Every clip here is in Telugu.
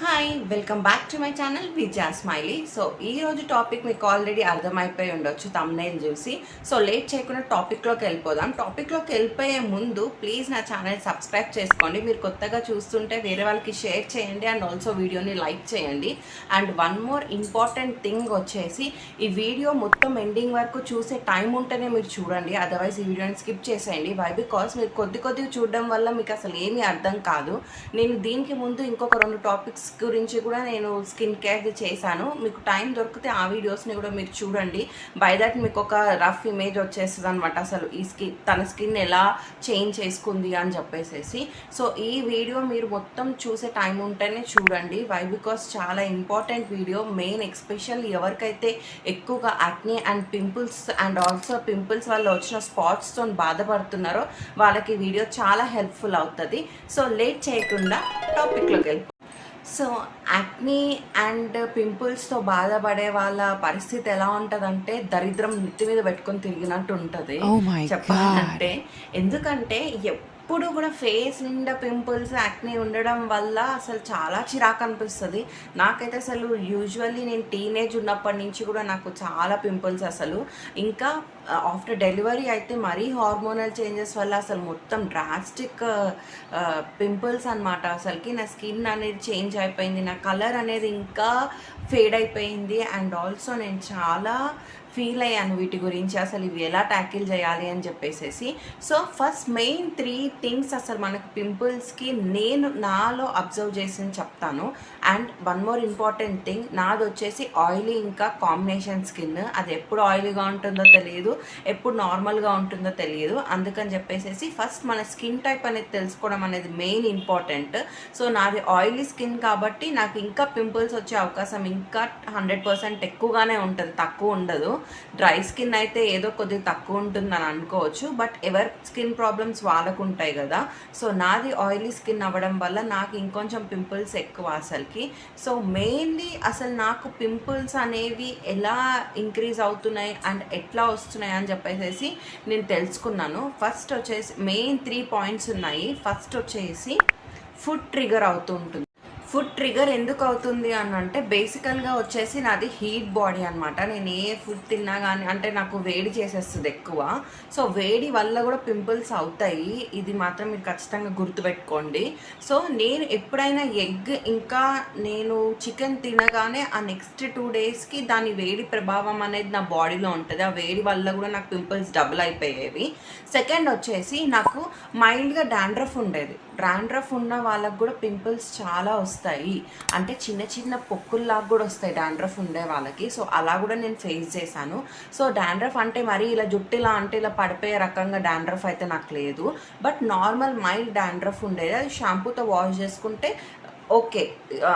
Hi welcome back to my channel Vijaya smiley. So ఈ రోజు టాపిక్ మీకు ఆల్రెడీ అర్థమైపోయి ఉండొచ్చు తమ్నైల్ చూసి. సో లేట్ చేయకుండా టాపిక్లోకి వెళ్ళిపోదాం. టాపిక్లోకి వెళ్ళిపోయే ముందు ప్లీజ్ నా ఛానల్ సబ్స్క్రైబ్ చేసుకోండి. మీరు కొత్తగా చూస్తుంటే వేరే వాళ్ళకి షేర్ చేయండి అండ్ ఆల్సో వీడియోని లైక్ చేయండి. And one more important thing వచ్చేసి, ఈ వీడియో మొత్తం ఎండింగ్ వరకు చూసే టైం ఉంటేనే మీరు చూడండి, అదర్వైజ్ ఈ వీడియోని స్కిప్ చేసేయండి. వై బికాస్ మీరు కొద్దిగా చూడడం వల్ల మీకు అసలు ఏమీ అర్థం కాదు. నేను దీనికి ముందు ఇంకొక 2 టాపిక్స్ గురించి కూడా నేను స్కిన్ కేర్ది చేశాను. మీకు టైం దొరికితే ఆ వీడియోస్ని కూడా మీరు చూడండి. బై దట్ మీకు ఒక రఫ్ ఇమేజ్ వచ్చేస్తుంది అనమాట, అసలు ఈ తన స్కిన్ ఎలా చేంజ్ చేసుకుంది అని చెప్పేసి. సో ఈ వీడియో మీరు మొత్తం చూసే టైం ఉంటేనే చూడండి. వై బికాస్ చాలా ఇంపార్టెంట్ వీడియో. మెయిన్ ఎక్స్పెషల్ ఎవరికైతే ఎక్కువగా acne and pimples and also pimples వల్ల వచ్చిన స్పాట్స్తో బాధపడుతున్నారో వాళ్ళకి వీడియో చాలా హెల్ప్ఫుల్ అవుతుంది. సో లేట్ చేయకుండా టాపిక్లోకి వెళ్ళి. సో యాక్నీ అండ్ పింపుల్స్తో బాధపడే వాళ్ళ పరిస్థితి ఎలా ఉంటుందంటే, దరిద్రం నెత్తి మీద పెట్టుకొని తిరిగినట్టు ఉంటుంది చెప్పాలంటే. ఎందుకంటే ఎప్పుడు కూడా ఫేస్ నిండా పింపుల్స్ యాక్నీ ఉండడం వల్ల అసలు చాలా చిరాకు అనిపిస్తుంది. నాకైతే అసలు యూజువల్లీ నేను టీనేజ్ ఉన్నప్పటి నుంచి కూడా నాకు చాలా పింపుల్స్, అసలు ఇంకా ఆఫ్టర్ డెలివరీ అయితే మరీ హార్మోనల్ చేంజెస్ వల్ల అసలు మొత్తం డ్రాస్టిక్ పింపుల్స్ అనమాట. అసలుకి నా స్కిన్ అనేది చేంజ్ అయిపోయింది, నా కలర్ అనేది ఇంకా ఫేడ్ అయిపోయింది. అండ్ ఆల్సో నేను చాలా ఫీల్ అయ్యాను వీటి గురించి, అసలు ఇవి ఎలా ట్యాకిల్ చేయాలి అని చెప్పేసి. సో ఫస్ట్ మెయిన్ 3 థింగ్స్ అసలు మనకు పింపుల్స్కి నేను నాలో అబ్జర్వ్ చేసి చెప్తాను. And one more important thing, నాది వచ్చేసి ఆయిలీ ఇంకా కాంబినేషన్ స్కిన్. అది ఎప్పుడు ఆయిలీగా ఉంటుందో తెలియదు, ఎప్పుడు నార్మల్గా ఉంటుందో తెలియదు. అందుకని చెప్పేసి ఫస్ట్ మన స్కిన్ టైప్ అనేది తెలుసుకోవడం అనేది మెయిన్ ఇంపార్టెంట్. సో నాది ఆయిలీ స్కిన్ కాబట్టి నాకు ఇంకా పింపుల్స్ వచ్చే అవకాశం ఇంకా 100% ఎక్కువగానే ఉంటుంది, తక్కువ ఉండదు. డ్రై స్కిన్ అయితే ఏదో కొద్దిగా తక్కువ ఉంటుందని అనుకోవచ్చు, బట్ ఎవరి స్కిన్ ప్రాబ్లమ్స్ వాళ్ళకు ఉంటాయి కదా. సో నాది ఆయిలీ స్కిన్ అవ్వడం వల్ల నాకు ఇంకొంచెం పింపుల్స్ ఎక్కువ అసలుకి. సో మెయిన్లీ అసలు నాకు పింపుల్స్ అనేవి ఎలా ఇంక్రీజ్ అవుతున్నాయి అండ్ ఎట్లా వస్తున్నాయి అని చెప్పేసి నేను తెలుసుకున్నాను. ఫస్ట్ వచ్చేసి మెయిన్ 3 పాయింట్స్ ఉన్నాయి. ఫస్ట్ వచ్చేసి ఫుడ్ ట్రిగర్ అవుతూ ఉంటుంది. ఫుడ్ ట్రిగర్ ఎందుకు అవుతుంది అని అంటే, బేసికల్గా వచ్చేసి నాది హీట్ బాడీ అనమాట. నేను ఏ ఫుడ్ తిన్నా కానీ అంటే నాకు వేడి చేసేస్తుంది ఎక్కువ. సో వేడి వల్ల కూడా పింపుల్స్ అవుతాయి, ఇది మాత్రం మీరు ఖచ్చితంగా గుర్తుపెట్టుకోండి. సో నేను ఎప్పుడైనా ఎగ్ ఇంకా నేను చికెన్ తినగానే ఆ నెక్స్ట్ 2 డేస్కి దాని వేడి ప్రభావం అనేది నా బాడీలో ఉంటుంది. ఆ వేడి వల్ల కూడా నాకు పింపుల్స్ డబుల్ అయిపోయేవి. సెకండ్ వచ్చేసి నాకు మైల్డ్గా డాండ్రఫ్ ఉండేది. డాండ్రఫ్ ఉన్న వాళ్ళకు కూడా పింపుల్స్ చాలా వస్తాయి, అంటే చిన్న చిన్న పొక్కుల్లాగా కూడా వస్తాయి డాండ్రఫ్ ఉండే వాళ్ళకి. సో అలా కూడా నేను ఫేస్ చేశాను. సో డాండ్రఫ్ అంటే మరీ ఇలా జుట్టు ఇలా అంటే ఇలా పడిపోయే రకంగా డాండ్రఫ్ అయితే నాకు లేదు, బట్ నార్మల్ మైల్డ్ డాండ్రఫ్ ఉండేది. అది షాంపూతో వాష్ చేసుకుంటే ఓకే,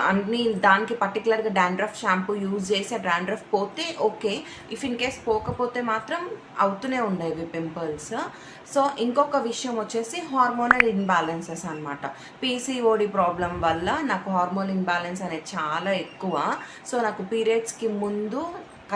అన్ని దానికి పర్టికులర్గా డాండ్రఫ్ షాంపూ యూజ్ చేసి ఆ డాండ్రఫ్ పోతే ఓకే. ఇఫ్ ఇన్ కేస్ పోకపోతే మాత్రం అవుతూనే ఉండేవి పింపుల్స్. సో ఇంకొక విషయం వచ్చేసి హార్మోనల్ ఇన్బ్యాలెన్సెస్ అనమాట. పీసీఓడి ప్రాబ్లం వల్ల నాకు హార్మోన్ ఇన్బ్యాలెన్స్ అనేది చాలా ఎక్కువ. సో నాకు పీరియడ్స్కి ముందు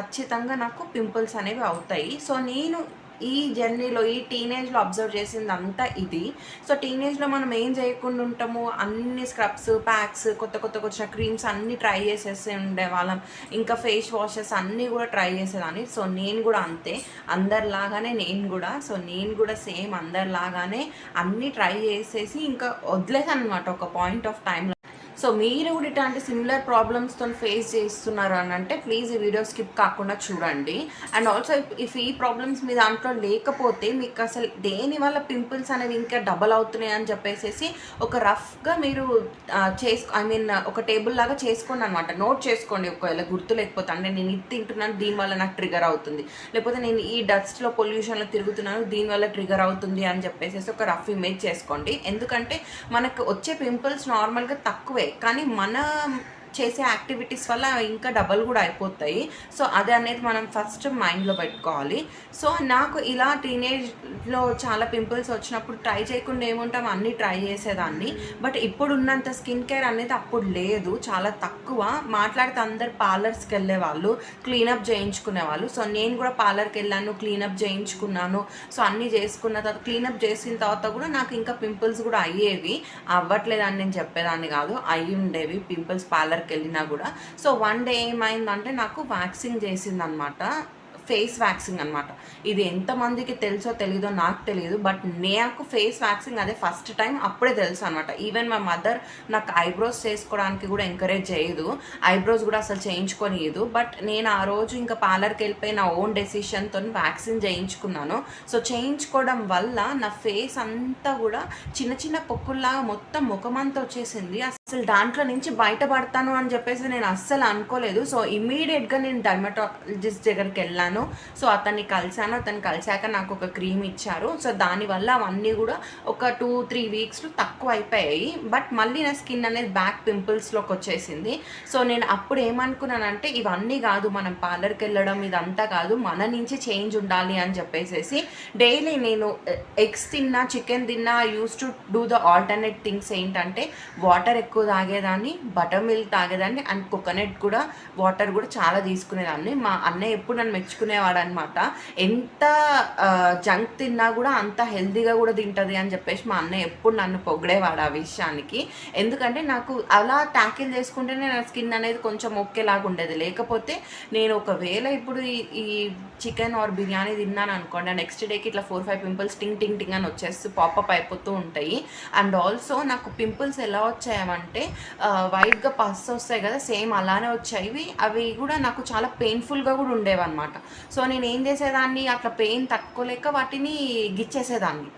ఖచ్చితంగా నాకు పింపుల్స్ అనేవి అవుతాయి. సో నేను ఈ జర్నీలో ఈ టీనేజ్లో అబ్జర్వ్ చేసింది అంతా ఇది. సో టీనేజ్లో మనం ఏం చేయకుండా ఉంటాము, అన్ని స్క్రబ్స్, ప్యాక్స్, కొత్తగా వచ్చిన క్రీమ్స్ అన్నీ ట్రై చేసేసి ఉండేవాళ్ళం. ఇంకా ఫేస్ వాషెస్ అన్నీ కూడా ట్రై చేసేదాన్ని. సో నేను కూడా అంతే, అందరిలాగానే నేను కూడా సేమ్ అందరిలాగానే అన్నీ ట్రై చేసేసి ఇంకా వదిలేసాను అనమాట ఒక పాయింట్ ఆఫ్ టైంలో. సో మీరు కూడా ఇట్లాంటి సిమిలర్ ప్రాబ్లమ్స్తో ఫేస్ చేస్తున్నారు అని అంటే ప్లీజ్ ఈ వీడియో స్కిప్ కాకుండా చూడండి. అండ్ ఆల్సో ఇఫ్ ఈ ప్రాబ్లమ్స్ మీ దాంట్లో లేకపోతే మీకు అసలు దేనివల్ల పింపుల్స్ అనేవి ఇంకా డబల్ అవుతున్నాయి అని చెప్పేసి ఒక రఫ్గా మీరు ఒక టేబుల్ లాగా చేసుకోండి అనమాట. నోట్ చేసుకోండి, ఒకవేళ గుర్తు లేకపోతే. అంటే నేను ఇది తింటున్నాను దీనివల్ల నాకు ట్రిగర్ అవుతుంది, లేకపోతే నేను ఈ డస్ట్లో పొల్యూషన్లో తిరుగుతున్నాను దీనివల్ల ట్రిగర్ అవుతుంది అని చెప్పేసి ఒక రఫ్ ఇమేజ్ చేసుకోండి. ఎందుకంటే మనకు వచ్చే పింపుల్స్ నార్మల్గా తక్కువే, కానీ మన చేసే యాక్టివిటీస్ వల్ల ఇంకా డబల్ కూడా అయిపోతాయి. సో అది అనేది మనం ఫస్ట్ మైండ్లో పెట్టుకోవాలి. సో నాకు ఇలా టీనేజ్లో చాలా పింపుల్స్ వచ్చినప్పుడు ట్రై చేయకుండా ఏముంటాం, అన్నీ ట్రై చేసేదాన్ని. బట్ ఇప్పుడు ఉన్నంత స్కిన్ కేర్ అనేది అప్పుడు లేదు, చాలా తక్కువ. మాట్లాడితే అందరు పార్లర్స్కి వెళ్ళేవాళ్ళు, క్లీనప్ చేయించుకునేవాళ్ళు. సో నేను కూడా పార్లర్కి వెళ్ళాను, క్లీనప్ చేయించుకున్నాను. సో అన్నీ చేసుకున్న తర్వాత, క్లీనప్ చేసిన తర్వాత కూడా నాకు ఇంకా పింపుల్స్ కూడా అయ్యేవి. అవ్వట్లేదని నేను చెప్పేదాన్ని కాదు, అయ్యి ఉండేవి పింపుల్స్ పార్లర్కి వెళ్ళినా కూడా. సో వన్ డే ఏమైందంటే నాకు వ్యాక్సింగ్ చేసిందనమాట, ఫేస్ వ్యాక్సింగ్ అనమాట. ఇది ఎంతమందికి తెలుసో తెలీదో నాకు తెలియదు, బట్ నాకు ఫేస్ వ్యాక్సింగ్ అదే ఫస్ట్ టైం, అప్పుడే తెలుసు అనమాట. ఈవెన్ మా మదర్ నాకు ఐబ్రోస్ చేసుకోవడానికి కూడా ఎంకరేజ్ చేయదు, ఐబ్రోస్ కూడా అసలు చేయించుకొనియదు. బట్ నేను ఆ రోజు ఇంకా పార్లర్కి వెళ్ళిపోయి నా ఓన్ డెసిషన్తో వ్యాక్సిన్ చేయించుకున్నాను. సో చేయించుకోవడం వల్ల నా ఫేస్ అంతా కూడా చిన్న చిన్న పొక్కుల్లాగా మొత్తం ముఖమంతా వచ్చేసింది. అసలు దాంట్లో నుంచి బయటపడతాను అని చెప్పేసి నేను అస్సలు అనుకోలేదు. సో ఇమీడియట్గా నేను డర్మటాలజిస్ట్ దగ్గరికి వెళ్ళాను. సో అతన్ని కలిశాను, అతన్ని కలిశాక నాకు ఒక క్రీమ్ ఇచ్చారు. సో దానివల్ల అవన్నీ కూడా ఒక 2-3 వీక్స్లో తక్కువ అయిపోయాయి. బట్ మళ్ళీ నా స్కిన్ అనేది బ్యాక్ పింపుల్స్లోకి వచ్చేసింది. సో నేను అప్పుడు ఏమనుకున్నానంటే, ఇవన్నీ కాదు, మనం పార్లర్కి వెళ్ళడం ఇదంతా కాదు, మన నుంచి చేంజ్ ఉండాలి అని చెప్పేసి డైలీ నేను ఎగ్స్ తిన్నా, చికెన్ తిన్నా, use to do the alternate things. ఏంటంటే వాటర్ ఎక్కువ తాగేదాన్ని, బటర్ మిల్క్ తాగేదాన్ని, అండ్ కోకోనట్ కూడా వాటర్ కూడా చాలా తీసుకునేదాన్ని. మా అన్నయ్య ఎప్పుడు నన్ను మెచ్చుకునేవాడు అనమాట, ఎంత జంక్ తిన్నా కూడా అంత హెల్తీగా కూడా తింటుంది అని చెప్పేసి మా అన్నయ్య ఎప్పుడు నన్ను పొగిడేవాడు ఆ విషయానికి. ఎందుకంటే నాకు అలా ట్యాకిల్ చేసుకుంటేనే నా స్కిన్ అనేది కొంచెం ఒకేలాగా ఉండేది. లేకపోతే నేను ఒకవేళ ఇప్పుడు ఈ చికెన్ ఆర్ బిర్యానీ తిన్నాను అనుకోండి, నెక్స్ట్ డేకి ఇట్లా 4-5 పింపుల్స్ టింగ్ టింగ్ టింగ్ అని వచ్చేస్తూ పాపప్ అయిపోతూ ఉంటాయి. అండ్ ఆల్సో నాకు పింపుల్స్ ఎలా వచ్చాయంటే, వైట్గా పస్ వస్తాయి కదా, సేమ్ అలానే వచ్చాయి. అవి కూడా నాకు చాలా పెయిన్ఫుల్గా కూడా ఉండేవన్నమాట. సో నేను ఏం చేసేదాన్ని, అట్లా పెయిన్ తట్టుకోలేక వాటిని గిచ్చేసేదాన్ని.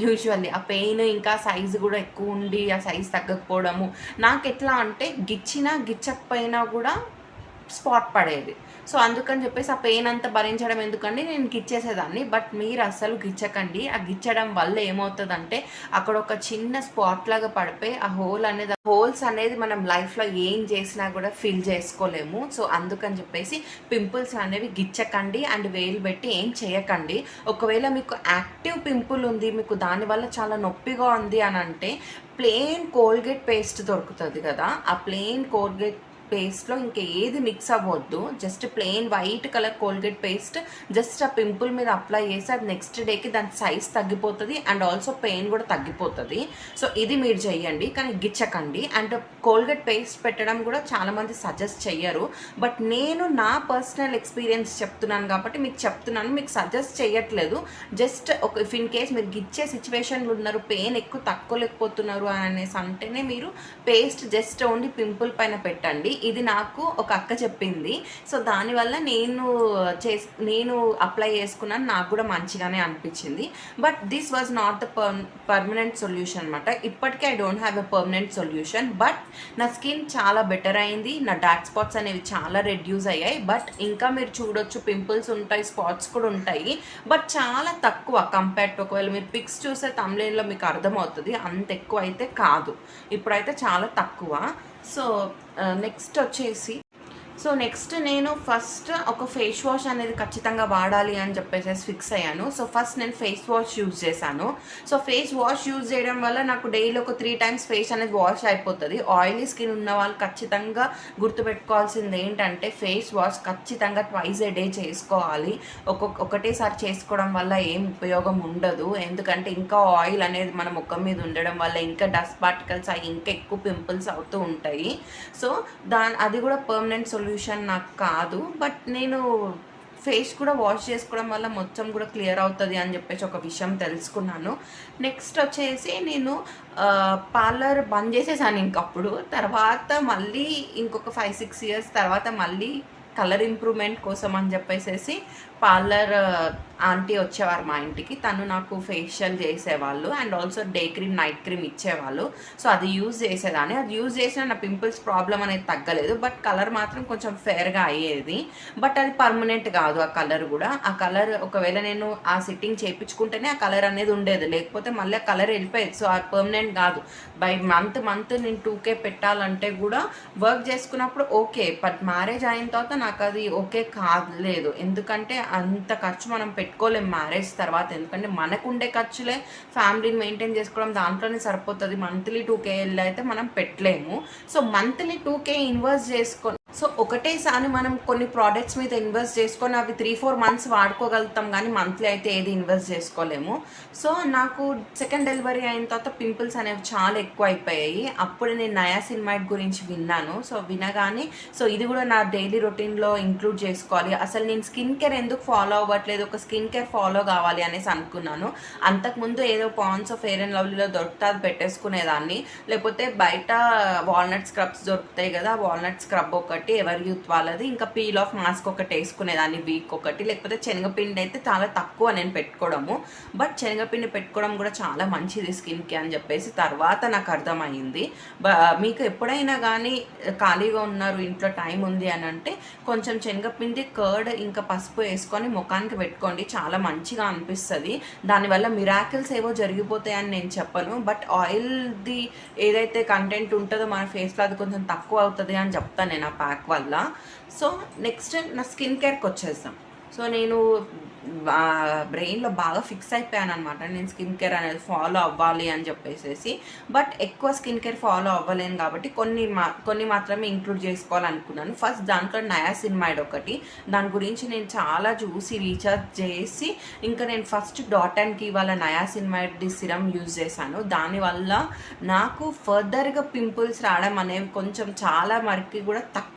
యూజువల్లీ ఆ పెయిన్ ఇంకా సైజు కూడా ఎక్కువ ఉండి ఆ సైజు తగ్గకపోవడము. నాకు ఎట్లా అంటే గిచ్చినా గిచ్చకపోయినా కూడా స్పాట్ పడేది. సో అందుకని చెప్పేసి ఆ పెయిన్ అంతా భరించడం ఎందుకండి, నేను గిచ్చేసేదాన్ని. బట్ మీరు అస్సలు గిచ్చకండి. ఆ గిచ్చడం వల్ల ఏమవుతుందంటే అక్కడ ఒక చిన్న స్పాట్ లాగా పడిపోయి ఆ హోల్స్ అనేది మనం లైఫ్లో ఏం చేసినా కూడా ఫిల్ చేసుకోలేము. సో అందుకని చెప్పేసి పింపుల్స్ అనేవి గిచ్చకండి అండ్ వేలు పెట్టి ఏం చేయకండి. ఒకవేళ మీకు యాక్టివ్ పింపుల్ ఉంది, మీకు దానివల్ల చాలా నొప్పిగా ఉంది అని అంటే, ప్లెయిన్ కోల్గేట్ పేస్ట్ దొరుకుతుంది కదా, ఆ ప్లెయిన్ కోల్గేట్ పేస్ట్లో ఇంకా ఏది మిక్స్ అవ్వద్దు, just plain white colour Colgate paste just ఆ పింపుల్ మీద అప్లై చేసి అది నెక్స్ట్ డేకి దాని సైజ్ తగ్గిపోతుంది అండ్ ఆల్సో పెయిన్ కూడా తగ్గిపోతుంది. సో ఇది మీరు చెయ్యండి, కానీ గిచ్చకండి. అండ్ కోల్గేట్ పేస్ట్ పెట్టడం కూడా చాలామంది సజెస్ట్ చెయ్యరు, బట్ నేను నా పర్సనల్ ఎక్స్పీరియన్స్ చెప్తున్నాను కాబట్టి మీకు చెప్తున్నాను, మీకు సజెస్ట్ చేయట్లేదు. జస్ట్ ఒక ఇఫ్ ఇన్ కేస్ మీరు గిచ్చే సిచ్యువేషన్లు ఉన్నారు, పెయిన్ ఎక్కువ తక్కువలేకపోతున్నారు అనేసి అంటేనే మీరు పేస్ట్ జస్ట్ ఓన్లీ పింపుల్ పైన పెట్టండి. ఇది నాకు ఒక అక్క చెప్పింది. సో దానివల్ల నేను అప్లై చేసుకున్నాను, నాకు కూడా మంచిగానే అనిపించింది. But this was not the permanent solution అనమాట. ఇప్పటికీ I don't have a permanent solution, but నా స్కిన్ చాలా బెటర్ అయింది, నా డార్క్ స్పాట్స్ అనేవి చాలా రెడ్యూస్ అయ్యాయి. బట్ ఇంకా మీరు చూడొచ్చు, పింపుల్స్ ఉంటాయి, స్పాట్స్ కూడా ఉంటాయి, బట్ చాలా తక్కువ కంపేర్ టు, ఒకవేళ మీరు పిక్స్ చూసే తమ్లైన్లో మీకు అర్థమవుతుంది, అంత ఎక్కువ అయితే కాదు, ఇప్పుడైతే చాలా తక్కువ. సో నెక్స్ట్ నేను ఫస్ట్ ఒక ఫేస్ వాష్ అనేది ఖచ్చితంగా వాడాలి అని చెప్పేసి ఫిక్స్ అయ్యాను. సో ఫస్ట్ నేను ఫేస్ వాష్ యూజ్ చేశాను. సో ఫేస్ వాష్ యూజ్ చేయడం వల్ల నాకు డైలీ ఒక 3 times ఫేస్ అనేది వాష్ అయిపోతుంది. ఆయిలీ స్కిన్ ఉన్న వాళ్ళు ఖచ్చితంగా గుర్తుపెట్టుకోవాల్సింది ఏంటంటే, ఫేస్ వాష్ ఖచ్చితంగా ట్వైస్ ఏ డే చేసుకోవాలి. ఒకటేసారి చేసుకోవడం వల్ల ఏం ఉపయోగం ఉండదు, ఎందుకంటే ఇంకా ఆయిల్ అనేది మన ముఖం మీద ఉండడం వల్ల ఇంకా డస్ట్ పార్టికల్స్ అవి ఇంకా ఎక్కువ పింపుల్స్ అవుతూ ఉంటాయి. సో అది కూడా పర్మనెంట్ సొల్యూషన్ నాకు కాదు. బట్ నేను ఫేస్ కూడా వాష్ చేసుకోవడం వల్ల మొత్తం కూడా క్లియర్ అవుతుంది అని చెప్పేసి ఒక విషయం తెలుసుకున్నాను. నెక్స్ట్ వచ్చేసి నేను పార్లర్ బంద్ చేసేసాను ఇంకప్పుడు. తర్వాత మళ్ళీ ఇంకొక 5-6 years తర్వాత మళ్ళీ కలర్ ఇంప్రూవ్మెంట్ కోసం అని చెప్పేసి పార్లర్ ఆంటీ వచ్చేవారు మా ఇంటికి. తను నాకు ఫేషియల్ చేసేవాళ్ళు and also day cream night cream ఇచ్చేవాళ్ళు. సో అది యూజ్ చేసేదాన్ని. అది యూజ్ చేసిన నా పింపుల్స్ ప్రాబ్లం అనేది తగ్గలేదు, బట్ కలర్ మాత్రం కొంచెం ఫేర్గా అయ్యేది. బట్ అది పర్మనెంట్ కాదు ఆ కలర్ కూడా. ఆ కలర్ ఒకవేళ నేను ఆ సిట్టింగ్ చేయించుకుంటేనే ఆ కలర్ అనేది ఉండేది, లేకపోతే మళ్ళీ ఆ కలర్ వెళ్ళిపోయేది. సో అది పర్మనెంట్ కాదు. బై మంత్ నేను 2K పెట్టాలంటే కూడా వర్క్ చేసుకున్నప్పుడు ఓకే, బట్ మ్యారేజ్ అయిన తర్వాత నాకు అది ఓకే కాలేదు. ఎందుకంటే అంత ఖర్చు మనం పెట్టుకోలేం మ్యారేజ్ తర్వాత. ఎందుకంటే మనకుండే ఖర్చులే ఫ్యామిలీని మెయింటైన్ చేసుకోవడం దాంట్లోనే సరిపోతుంది. మంత్లీ 2K అయితే మనం పెట్టలేము. సో మంత్లీ 2K ఇన్వెస్ట్ చేసుకొని, సో ఒకటేసారి మనం కొన్ని ప్రోడక్ట్స్ మీద ఇన్వెస్ట్ చేసుకొని అవి 3-4 మంత్స్ వాడుకోగలుగుతాం, కానీ మంత్లీ అయితే ఏది ఇన్వెస్ట్ చేసుకోలేము. సో నాకు సెకండ్ డెలివరీ అయిన తర్వాత పింపుల్స్ అనేవి చాలా ఎక్కువ అయిపోయాయి. అప్పుడు నేను నయాసిన్మైడ్ గురించి విన్నాను. సో వినగానే సో ఇది కూడా నా డైలీ రొటీన్లో ఇంక్లూడ్ చేసుకోవాలి. అసలు నేను స్కిన్ కేర్ ఎందుకు ఫాలో అవ్వట్లేదు, ఒక స్కిన్ కేర్ ఫాలో కావాలి అనేసి అనుకున్నాను. అంతకుముందు ఏదో పాండ్స్ ఫెయిర్ అండ్ లవ్లీలో దొరికితే అది పెట్టేసుకునేదాన్ని, లేకపోతే బయట వాల్నట్ స్క్రబ్స్ దొరుకుతాయి కదా, వాల్నట్ స్క్రబ్ ఒకటి ఎవరి యూత్ వాళ్ళది, ఇంకా పీల్ ఆఫ్ మాస్క్ ఒకటి వేసుకునేదాన్ని వీక్ ఒకటి. లేకపోతే శనగపిండి అయితే చాలా తక్కువ నేను పెట్టుకోవడము, బట్ శనగపిండి పెట్టుకోవడం కూడా చాలా మంచిది స్కిన్కి అని చెప్పేసి తర్వాత నాకు అర్థమైంది. మీకు ఎప్పుడైనా కానీ ఖాళీగా ఉన్నారు, ఇంట్లో టైం ఉంది అని అంటే కొంచెం శనగపిండి కర్డ్ ఇంకా పసుపు వేసుకొని ముఖానికి పెట్టుకోండి, చాలా మంచిగా అనిపిస్తుంది. దానివల్ల మిరాకిల్స్ ఏవో జరిగిపోతాయని నేను చెప్పను, బట్ ఆయిల్ది ఏదైతే కంటెంట్ ఉంటుందో మన ఫేస్లో అది కొంచెం తక్కువ అవుతుంది అని చెప్తాను నేను ఆ ప్యాక్ వల్ల. సో నెక్స్ట్ నా స్కిన్ కేర్కి వచ్చేస్తాం. సో నేను బ్రెయిన్లో బాగా ఫిక్స్ అయిపోయాను అనమాట, నేను స్కిన్ కేర్ అనేది ఫాలో అవ్వాలి అని చెప్పేసి. బట్ ఎక్కువ స్కిన్ కేర్ ఫాలో అవ్వలేను కాబట్టి కొన్ని మాత్రమే ఇంక్లూడ్ చేసుకోవాలనుకున్నాను. ఫస్ట్ దాంట్లో నయాసిన్మైడ్ ఒకటి, దాని గురించి నేను చాలా చూసి రీసెర్చ్ చేసి ఇంకా నేను ఫస్ట్ డాట్ అండ్ కీ వాళ్ళ నయాసిన్మైడ్ సిరం యూజ్ చేశాను. దానివల్ల నాకు ఫర్దర్గా పింపుల్స్ రావడం అనేవి కొంచెం చాలా మరికి కూడా తక్కువ.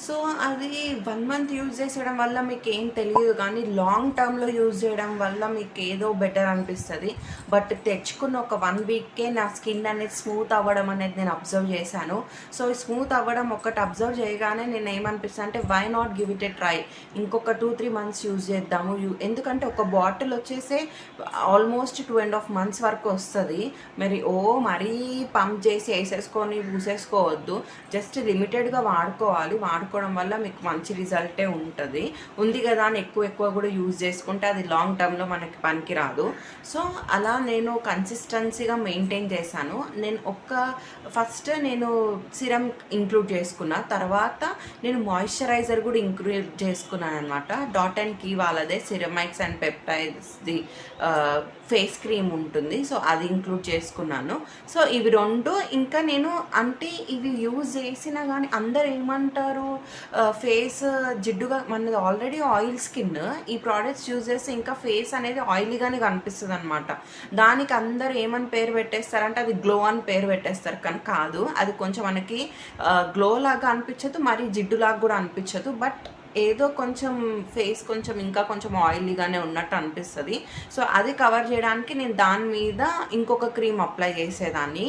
సో అది 1 మంత్ యూజ్ చేసేయడం వల్ల మీకు ఏం తెలియదు, కానీ లాంగ్ టర్మ్లో యూజ్ చేయడం వల్ల మీకు ఏదో బెటర్ అనిపిస్తుంది. బట్ తెచ్చుకున్న ఒక 1 వీక్కే నా స్కిన్ అనేది స్మూత్ అవ్వడం అనేది నేను అబ్జర్వ్ చేశాను. సో స్మూత్ అవ్వడం ఒకటి అబ్జర్వ్ చేయగానే నేను ఏమనిపిస్తుంది అంటే why not give it a try, ఇంకొక 2-3 మంత్స్ యూజ్ చేద్దాము. ఎందుకంటే ఒక బాటిల్ వచ్చేసి ఆల్మోస్ట్ 2.5 మంత్స్ వరకు వస్తుంది. మరీ పంప్ చేసి వేసేసుకొని పూసేసుకోవద్దు, జస్ట్ లిమిటెడ్గా వాడుకోవాలి. వాడుకోవడం వల్ల మీకు మంచి రిజల్టే ఉంది కదా అని ఎక్కువ కూడా యూజ్ చేసుకుంటే అది లాంగ్ టర్మ్లో మనకి పనికిరాదు. సో అలా నేను కన్సిస్టెన్సీగా మెయింటైన్ చేశాను. ఫస్ట్ నేను సిరం ఇంక్లూడ్ చేసుకున్న తర్వాత నేను మాయిశ్చరైజర్ కూడా ఇంక్లూడ్ చేసుకున్నాను అనమాట. డాట్ అండ్ కీ వాళ్ళదే సిరమైక్స్ అండ్ పెప్టైడ్స్ది ఫేస్ క్రీమ్ ఉంటుంది. సో అది ఇంక్లూడ్ చేసుకున్నాను. సో ఇవి 2 ఇంకా నేను అంటే ఇవి యూజ్ చేసినా కానీ అందరు ఏమంటారు, ఫేస్ జిడ్డుగా, మనది ఆల్రెడీ ఆయిల్ స్కిన్, ఈ ప్రోడక్ట్స్ యూజ్ చేస్తే ఇంకా ఫేస్ అనేది ఆయిలీగానే కనిపిస్తుంది అనమాట. దానికి అందరు ఏమని పేరు పెట్టేస్తారంటే అది గ్లో అని పేరు పెట్టేస్తారు, కానీ కాదు, అది కొంచెం మనకి గ్లో లాగా అనిపించదు, మరి జిడ్డులాగా కూడా అనిపించదు, బట్ ఏదో కొంచెం ఫేస్ ఇంకా కొంచెం ఆయిలీగానే ఉన్నట్టు అనిపిస్తుంది. సో అది కవర్ చేయడానికి నేను దాని మీద ఇంకొక క్రీమ్ అప్లై చేసేదాన్ని,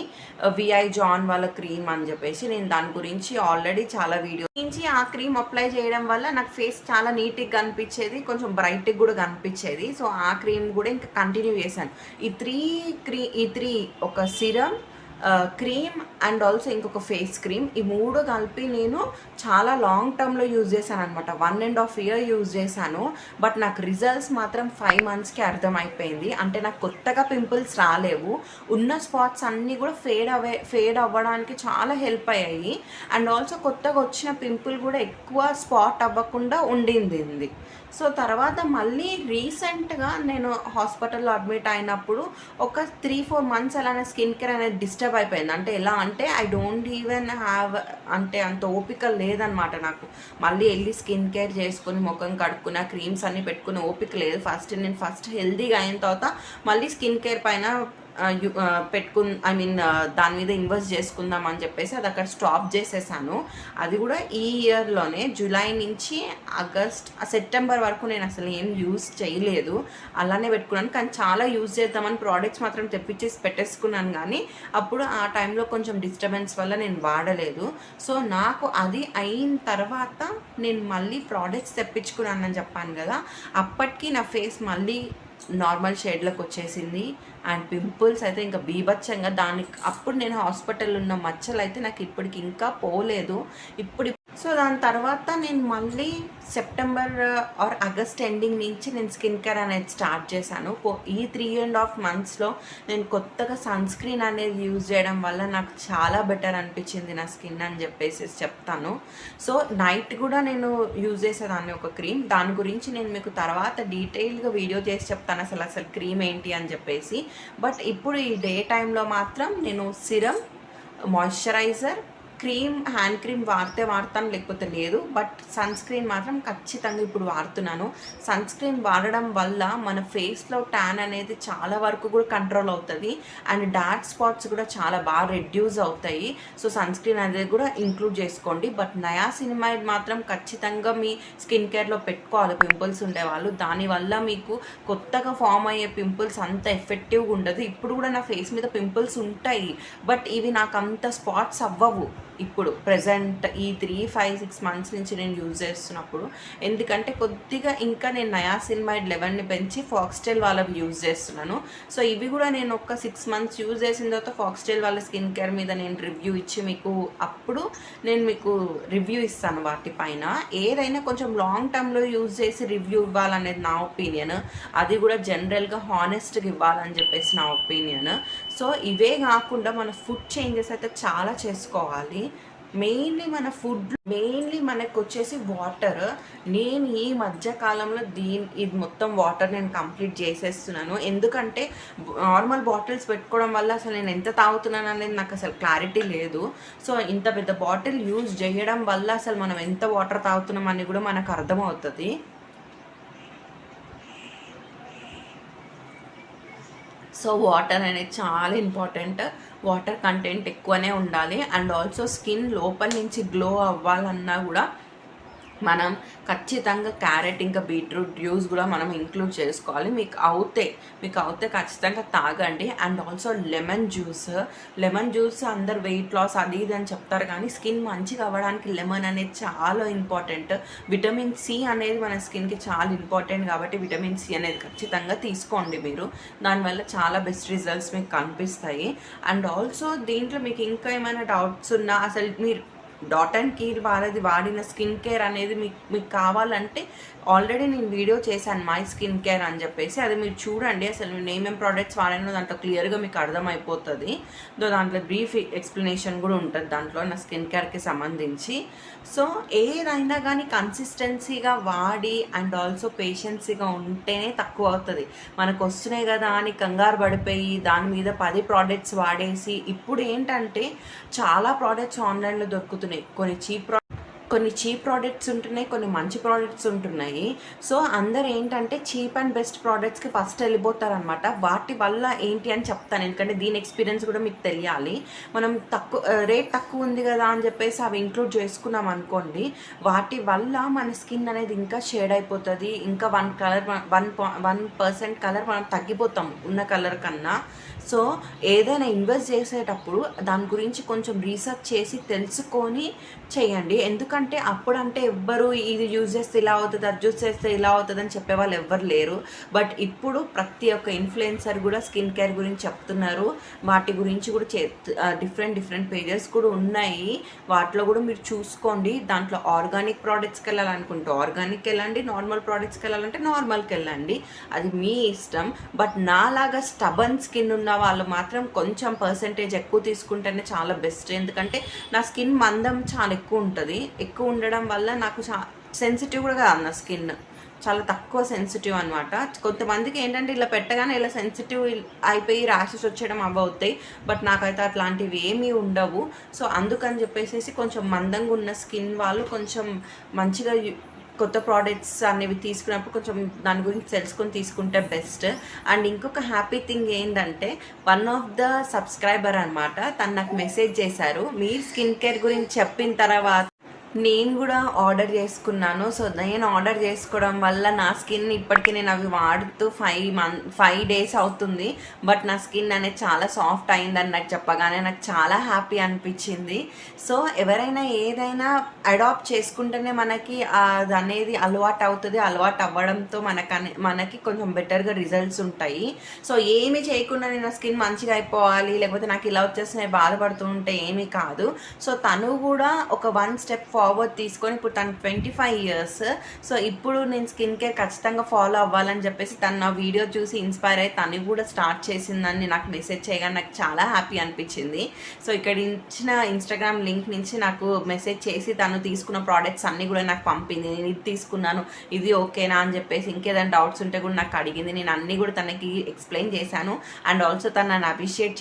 విఐ జాన్ వాళ్ళ క్రీమ్ అని చెప్పేసి. నేను దాని గురించి ఆల్రెడీ చాలా వీడియో నుంచి ఆ క్రీమ్ అప్లై చేయడం వల్ల నాకు ఫేస్ చాలా నీట్గా కనిపించేది, కొంచెం బ్రైట్గా కూడా కనిపించేది. సో ఆ క్రీమ్ కూడా ఇంకా కంటిన్యూ చేశాను. ఈ త్రీ ఒక సిరం, క్రీమ్ అండ్ ఆల్సో ఇంకొక ఫేస్ క్రీమ్, ఈ 3 కలిపి నేను చాలా లాంగ్ టర్మ్లో యూజ్ చేశాను అనమాట. 1.5 year యూజ్ చేశాను. బట్ నాకు రిజల్ట్స్ మాత్రం 5 monthsకి అర్థమైపోయింది. అంటే నాకు కొత్తగా పింపుల్స్ రాలేవు, ఉన్న స్పాట్స్ అన్నీ కూడా ఫేడ్ అవ్వడానికి చాలా హెల్ప్ అయ్యాయి. అండ్ ఆల్సో కొత్తగా వచ్చిన పింపుల్ కూడా ఎక్కువ స్పాట్ అవ్వకుండా ఉండింది. సో తర్వాత మళ్ళీ రీసెంట్గా నేను హాస్పిటల్లో అడ్మిట్ అయినప్పుడు ఒక 3-4 months అలానే స్కిన్ కేర్ అనేది డిస్టర్బ్ అయిపోయింది. అంటే ఎలా అంటే ఐ డోంట్ ఈవెన్ హ్యావ్, అంటే అంత ఓపిక లేదనమాట నాకు. మళ్ళీ వెళ్ళి స్కిన్ కేర్ చేసుకుని ముఖం కడుక్కున్న క్రీమ్స్ అన్నీ పెట్టుకునే ఓపిక లేదు. నేను ఫస్ట్ హెల్దీగా అయిన తర్వాత మళ్ళీ స్కిన్ కేర్ పైన దాని మీద ఇన్వెస్ట్ చేసుకుందాం అని చెప్పేసి అది అక్కడ స్టాప్ చేసేసాను. అది కూడా ఈ ఇయర్లోనే జూలై నుంచి సెప్టెంబర్ వరకు నేను అసలు ఏం యూజ్ చేయలేదు, అలానే పెట్టుకున్నాను. కానీ చాలా యూజ్ చేద్దామని ప్రోడక్ట్స్ మాత్రం తెప్పించేసి పెట్టేసుకున్నాను, కానీ అప్పుడు ఆ టైంలో కొంచెం డిస్టర్బెన్స్ వల్ల నేను వాడలేదు. సో నాకు అది అయిన తర్వాత నేను మళ్ళీ ప్రోడక్ట్స్ తెప్పించుకున్నానని చెప్పాను కదా, అప్పటికి నా ఫేస్ మళ్ళీ నార్మల్ షేడ్లోకి వచ్చేసింది. అండ్ పింపుల్స్ అయితే ఇంకా బీభత్సంగా, దానికి అప్పుడు నేను హాస్పిటల్ ఉన్న మచ్చలు అయితే నాకు ఇప్పటికి ఇంకా పోలేదు. సో దాని తర్వాత నేను మళ్ళీ సెప్టెంబర్ ఆర్ ఆగస్ట్ ఎండింగ్ నుంచి నేను స్కిన్ కేర్ అనేది స్టార్ట్ చేశాను. ఈ 3.5 monthsలో నేను కొత్తగా సన్ స్క్రీన్ అనేది యూజ్ చేయడం వల్ల నాకు చాలా బెటర్ అనిపించింది నా స్కిన్ అని చెప్పేసి చెప్తాను. సో నైట్ కూడా నేను యూజ్ చేసేదాన్ని ఒక క్రీమ్, దాని గురించి నేను మీకు తర్వాత డీటెయిల్గా వీడియో చేసి చెప్తాను అసలు క్రీమ్ ఏంటి అని చెప్పేసి. బట్ ఇప్పుడు ఈ డే టైంలో మాత్రం నేను serum, moisturiser, cream, hand cream వాడతాను, లేకపోతే లేదు. బట్ సన్ స్క్రీన్ మాత్రం ఖచ్చితంగా ఇప్పుడు వాడుతున్నాను. సన్ స్క్రీన్ వాడడం వల్ల మన ఫేస్లో ట్యాన్ అనేది చాలా వరకు కూడా కంట్రోల్ అవుతుంది, అండ్ డార్క్ స్పాట్స్ కూడా చాలా బాగా రెడ్యూస్ అవుతాయి. సో సన్ స్క్రీన్ అనేది కూడా ఇంక్లూడ్ చేసుకోండి. బట్ నయాసినమైడ్ మాత్రం ఖచ్చితంగా మీ స్కిన్ కేర్లో పెట్టుకోవాలి పింపుల్స్ ఉండేవాళ్ళు. దానివల్ల మీకు కొత్తగా ఫామ్ అయ్యే పింపుల్స్ అంత ఎఫెక్టివ్గా ఉండదు. ఇప్పుడు కూడా నా ఫేస్ మీద పింపుల్స్ ఉంటాయి, బట్ ఇవి నాకు అంత స్పాట్స్ అవ్వవు ఇప్పుడు ప్రజెంట్ ఈ 3-5-6 months నుంచి నేను యూజ్ చేస్తున్నప్పుడు. ఎందుకంటే కొద్దిగా ఇంకా నేను నయాసినమైడ్ లెవెల్ని పెంచి ఫాక్స్టైల్ వాళ్ళవి యూజ్ చేస్తున్నాను. సో ఇవి కూడా నేను ఒక 6 months యూజ్ చేసిన తర్వాత ఫాక్స్టైల్ వాళ్ళ స్కిన్ కేర్ మీద నేను రివ్యూ ఇచ్చి నేను మీకు రివ్యూ ఇస్తాను వాటిపైన. ఏదైనా కొంచెం లాంగ్ టర్మ్లో యూజ్ చేసి రివ్యూ ఇవ్వాలనేది నా ఒపీనియన్, అది కూడా జనరల్గా హానెస్ట్గా ఇవ్వాలని చెప్పేసి నా ఒపీనియన్. సో ఇవే కాకుండా మన ఫుడ్ చేంజెస్ అయితే చాలా చేసుకోవాలి. మెయిన్లీ మనకు వచ్చేసి వాటర్. నేను ఈ మధ్యకాలంలో ఇది మొత్తం వాటర్ నేను కంప్లీట్ చేసేస్తున్నాను. ఎందుకంటే నార్మల్ బాటిల్స్ పెట్టుకోవడం వల్ల అసలు నేను ఎంత తాగుతున్నాను అనేది నాకు అసలు క్లారిటీ లేదు. సో ఇంత పెద్ద బాటిల్ యూజ్ చేయడం వల్ల అసలు మనం ఎంత వాటర్ తాగుతున్నాం అని కూడా మనకు అర్థమవుతుంది. సో వాటర్ అనేది చాలా ఇంపార్టెంట్, వాటర్ కంటెంట్ ఎక్కువనే ఉండాలి. అండ్ ఆల్సో స్కిన్ లోపల నుంచి గ్లో అవ్వాలన్నా కూడా మనం ఖచ్చితంగా క్యారెట్ ఇంకా బీట్రూట్ జ్యూస్ కూడా మనం ఇంక్లూడ్ చేసుకోవాలి. మీకు అవుతే ఖచ్చితంగా తాగండి. అండ్ ఆల్సో లెమన్ జ్యూస్ అందరు వెయిట్ లాస్ అది ఇది అని చెప్తారు, కానీ స్కిన్ మంచిగా అవ్వడానికి లెమన్ అనేది చాలా ఇంపార్టెంట్. విటమిన్ సి అనేది మన స్కిన్కి చాలా ఇంపార్టెంట్, కాబట్టి విటమిన్ సి అనేది ఖచ్చితంగా తీసుకోండి మీరు. దానివల్ల చాలా బెస్ట్ రిజల్ట్స్ మీకు కనిపిస్తాయి. అండ్ ఆల్సో దీంట్లో మీకు ఇంకా ఏమైనా డౌట్స్ ఉన్నా, అసలు మీరు డాట్ అండ్ కీ వాళ్ళది వాడిన స్కిన్ కేర్ అనేది మీకు కావాలంటే ఆల్రెడీ నేను వీడియో చేశాను మై స్కిన్ కేర్ అని చెప్పేసి, అది మీరు చూడండి. అసలు నేను ఏమేమి ప్రోడక్ట్స్ వాడానో దాంట్లో క్లియర్గా మీకు అర్థమైపోతుంది. దాంట్లో బ్రీఫ్ ఎక్స్ప్లెనేషన్ కూడా ఉంటుంది దాంట్లో నా స్కిన్ కేర్కి సంబంధించి. సో ఏదైనా కానీ కన్సిస్టెన్సీగా వాడి అండ్ ఆల్సో పేషెన్సీగా ఉంటేనే తక్కువ అవుతుంది. మనకు వస్తున్నాయి కదా అని కంగారు పడిపోయి దాని మీద 10 ప్రోడక్ట్స్ వాడేసి, ఇప్పుడు ఏంటంటే చాలా ప్రోడక్ట్స్ ఆన్లైన్లో దొరుకుతున్నాయి. కొన్ని చీప్ ప్రోడక్ట్స్ ఉంటున్నాయి, కొన్ని మంచి ప్రోడక్ట్స్ ఉంటున్నాయి. సో అందరు ఏంటంటే చీప్ అండ్ బెస్ట్ ప్రోడక్ట్స్కి ఫస్ట్ వెళ్ళిపోతారనమాట. వాటి వల్ల ఏంటి అని చెప్తాను, ఎందుకంటే దీని ఎక్స్పీరియన్స్ కూడా మీకు తెలియాలి. మనం రేట్ తక్కువ ఉంది కదా అని చెప్పేసి అవి ఇంక్లూడ్ చేసుకున్నాం అనుకోండి, వాటి వల్ల మన స్కిన్ అనేది ఇంకా షేడ్ అయిపోతుంది. ఇంకా 1% కలర్ మనం తగ్గిపోతాం ఉన్న కలర్ కన్నా. సో ఏదైనా ఇన్వెస్ట్ చేసేటప్పుడు దాని గురించి కొంచెం రీసెర్చ్ చేసి తెలుసుకొని చేయండి. ఎందుకంటే అప్పుడంటే ఎవ్వరు ఇది యూజ్ చేస్తే ఇలా అవుతుంది, అది యూజ్ చేస్తే ఇలా అవుతుంది అని చెప్పేవాళ్ళు ఎవ్వరు లేరు. బట్ ఇప్పుడు ప్రతి ఒక్క ఇన్ఫ్లుయెన్సర్ కూడా స్కిన్ కేర్ గురించి చెప్తున్నారు. వాటి గురించి కూడా డిఫరెంట్ పేజెస్ కూడా ఉన్నాయి, వాటిలో కూడా మీరు చూసుకోండి. దాంట్లో ఆర్గానిక్ ప్రోడక్ట్స్కి వెళ్ళాలనుకుంటే ఆర్గానిక్ వెళ్ళండి, నార్మల్ ప్రోడక్ట్స్కి వెళ్ళాలంటే నార్మల్కి వెళ్ళండి, అది మీ ఇష్టం. బట్ నాలాగా స్టబన్ స్కిన్ ఉన్న వాళ్ళు మాత్రం కొంచెం పర్సెంటేజ్ ఎక్కువ తీసుకుంటేనే చాలా బెస్ట్. ఎందుకంటే నా స్కిన్ మందం చాలా ఎక్కువ ఉండడం వల్ల నాకు సెన్సిటివ్ కూడా కాదు, నా స్కిన్ చాలా తక్కువ సెన్సిటివ్ అనమాట. కొంతమందికి ఏంటంటే ఇలా పెట్టగానే ఇలా సెన్సిటివ్ అయిపోయి ర్యాషెస్ వచ్చేయడం అవుతాయి, బట్ నాకైతే అట్లాంటివి ఏమీ ఉండవు. సో అందుకని చెప్పేసి కొంచెం మందంగా ఉన్న స్కిన్ వాళ్ళు కొంచెం మంచిగా కొత్త ప్రోడక్ట్స్ అనేవి తీసుకున్నప్పుడు కొంచెం దాని గురించి తెలుసుకొని తీసుకుంటే బెస్ట్. అండ్ ఇంకొక హ్యాపీ థింగ్ ఏంటంటే వన్ ఆఫ్ ద సబ్స్క్రైబర్ అనమాట, తను నాకు మెసేజ్ చేశారు, మీరు స్కిన్ కేర్ గురించి చెప్పిన తర్వాత నేను కూడా ఆర్డర్ చేసుకున్నాను. సో నేను ఆర్డర్ చేసుకోవడం వల్ల నా స్కిన్ ఇప్పటికీ నేను అవి వాడుతూ 5 days అవుతుంది, బట్ నా స్కిన్ అనేది చాలా సాఫ్ట్ అయిందని నాకు చెప్పగానే నాకు చాలా హ్యాపీ అనిపించింది. సో ఎవరైనా ఏదైనా అడాప్ట్ చేసుకుంటేనే మనకి అది అనేది అలవాటు అవుతుంది. అలవాటు అవ్వడంతో మనకి కొంచెం బెటర్గా రిజల్ట్స్ ఉంటాయి. సో ఏమీ చేయకుండా నేను స్కిన్ మంచిగా అయిపోవాలి, లేకపోతే నాకు ఇలా వచ్చేసి బాధపడుతూ ఉంటే ఏమీ కాదు. సో తను కూడా ఒక 1 step ఫార్వర్డ్ తీసుకొని ఇప్పుడు తను 25 years. సో ఇప్పుడు నేను స్కిన్ కేర్ ఖచ్చితంగా ఫాలో అవ్వాలని చెప్పేసి తను నా వీడియో చూసి ఇన్స్పైర్ అయ్యి తను కూడా స్టార్ట్ చేసిందని నాకు మెసేజ్ చేయగానే నాకు చాలా హ్యాపీ అనిపించింది. సో ఇక్కడ ఇచ్చిన ఇన్స్టాగ్రామ్ లింక్ నుంచి నాకు మెసేజ్ చేసి తను తీసుకున్న ప్రోడక్ట్స్ అన్నీ కూడా నాకు పంపింది. నేను ఇది తీసుకున్నాను, ఇది ఓకేనా అని చెప్పేసి ఇంకేదైనా డౌట్స్ ఉంటే కూడా నాకు అడిగింది. నేను అన్నీ కూడా తనకి ఎక్స్ప్లెయిన్ చేశాను. అండ్ ఆల్సో తను నన్ను అప్రిషియేట్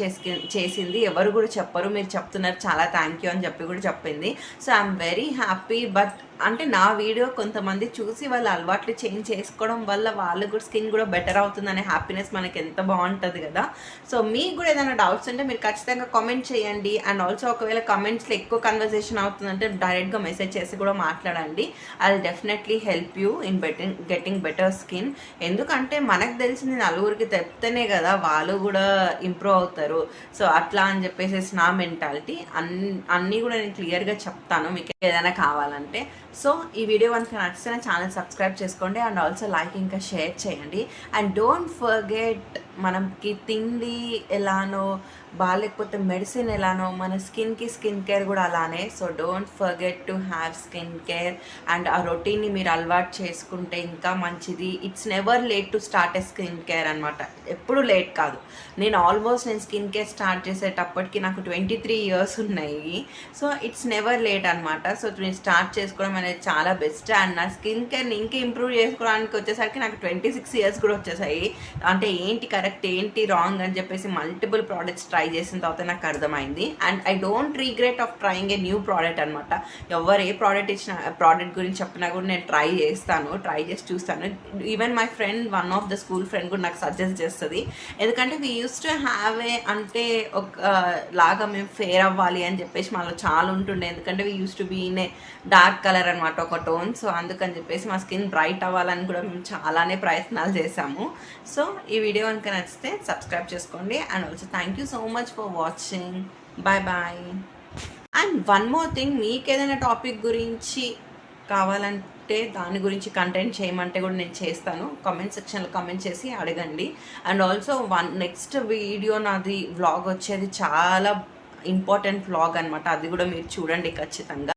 చేసింది. ఎవరు కూడా చెప్పరు, మీరు చెప్తున్నారు, చాలా థ్యాంక్ యూ అని చెప్పి కూడా చెప్పింది. So I'm very happy. But అంటే నా వీడియో కొంతమంది చూసి వాళ్ళ అలవాట్లు చేంజ్ చేసుకోవడం వల్ల వాళ్ళు కూడా స్కిన్ కూడా బెటర్ అవుతుందనే హ్యాపీనెస్ మనకి ఎంత బాగుంటుంది కదా. సో మీకు కూడా ఏదైనా డౌట్స్ ఉంటే మీరు ఖచ్చితంగా కామెంట్ చేయండి. అండ్ ఆల్సో ఒకవేళ కమెంట్స్లో ఎక్కువ కన్వర్సేషన్ అవుతుందంటే డైరెక్ట్గా మెసేజ్ చేసి కూడా మాట్లాడండి. I will definitely help you in getting better skin. ఎందుకంటే మనకు తెలిసింది నలుగురికి చెప్తేనే కదా వాళ్ళు కూడా ఇంప్రూవ్ అవుతారు. సో అట్లా అని చెప్పేసి నా మెంటాలిటీ. అన్నీ కూడా నేను క్లియర్గా చెప్తాను మీకు ఏదైనా కావాలంటే. సో ఈ వీడియో కనుక నచ్చితే నా ఛానల్ సబ్స్క్రైబ్ చేసుకోండి. అండ్ ఆల్సో లైక్ ఇంకా షేర్ చేయండి. అండ్ డోంట్ ఫర్గెట్, మనకి తిండి ఎలానో బాగాలేకపోతే మెడిసిన్ ఎలానో మన స్కిన్కి స్కిన్ కేర్ కూడా అలానే. So don't forget to have skin care. And ఆ రొటీన్ని మీరు అలవాటు చేసుకుంటే ఇంకా మంచిది. It's never late to start A skin care అనమాట. ఎప్పుడు లేట్ కాదు. నేను స్కిన్ కేర్ స్టార్ట్ చేసేటప్పటికి నాకు 23 years ఉన్నాయి. సో ఇట్స్ నెవర్ లేట్ అనమాట. సో నేను స్టార్ట్ చేసుకోవడం అనేది చాలా బెస్ట్. అండ్ నా స్కిన్ కేర్ని ఇంకా ఇంప్రూవ్ చేసుకోవడానికి వచ్చేసరికి నాకు 26 years కూడా వచ్చేసాయి. అంటే ఏంటి కరెక్ట్ ఏంటి రాంగ్ అని చెప్పేసి మల్టిపుల్ ప్రోడక్ట్స్ ట్రై చేసిన తర్వాత నాకు అర్థమైంది. And I don't regret of trying a new product అనమాట. ఎవరు ఏ ప్రోడక్ట్ గురించి చెప్పినా కూడా నేను ట్రై చేసి చూస్తాను. Even my friend, one of the school friend కూడా నాకు సజెస్ట్ చేస్తుంది. ఎందుకంటే we use to have a అంటే ఒక లాగా మేము ఫేర్ అవ్వాలి అని చెప్పేసి మాలో చాలా ఉంటుండే. ఎందుకంటే we use to be in a dark colour అనమాట, ఒక టోన్. సో అందుకని చెప్పేసి మా స్కిన్ బ్రైట్ అవ్వాలని కూడా మేము చాలానే ప్రయత్నాలు చేశాము. సో ఈ వీడియో కనుక నచ్చితే సబ్స్క్రైబ్ చేసుకోండి. And also thank you so much for watching. Bye bye. And one more thing, మీకు ఏదైనా టాపిక్ గురించి కావాలంటే దాని గురించి కంటెంట్ చేయమంటే కూడా నేను చేస్తాను. కామెంట్ సెక్షన్లో కామెంట్ చేసి అడగండి. అండ్ ఆల్సో నెక్స్ట్ వీడియో నాది వ్లాగ్ వచ్చేది చాలా ఇంపార్టెంట్ వ్లాగ్ అనమాట. అది కూడా మీరు చూడండి ఖచ్చితంగా.